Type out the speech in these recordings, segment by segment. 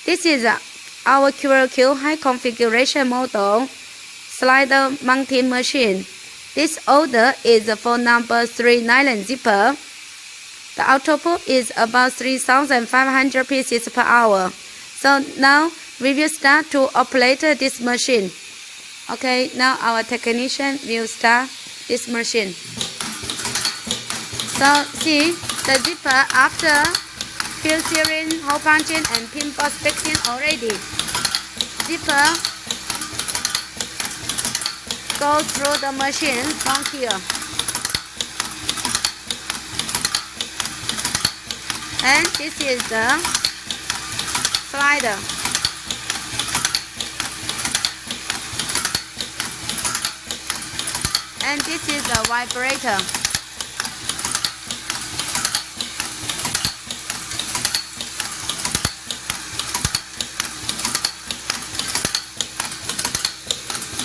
This is our QLQ high configuration model slider mounting machine. This order is for number 3 nylon zipper. The output is about 3,500 pieces per hour. So now we will start to operate this machine. Okay, now our technician will start this machine. So see the zipper after filtering, hole punching and pinball fixing already. Zipper goes through the machine from here. And this is the slider. And this is the vibrator.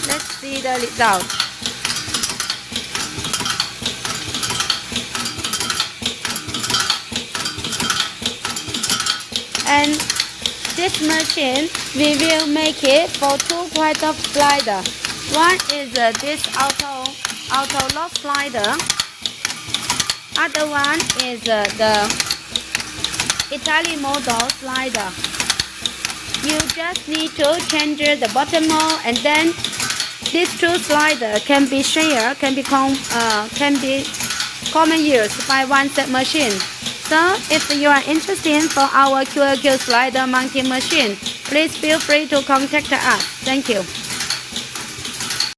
Let's see the result. And this machine, we will make it for two kinds of slider. One is this auto lock slider. Other one is the Italian model slider. You just need to change the bottom mold, and then these two sliders can be shared, can be common used by one set machine. So if you are interested for our QLQ slider mounting machine, please feel free to contact us. Thank you.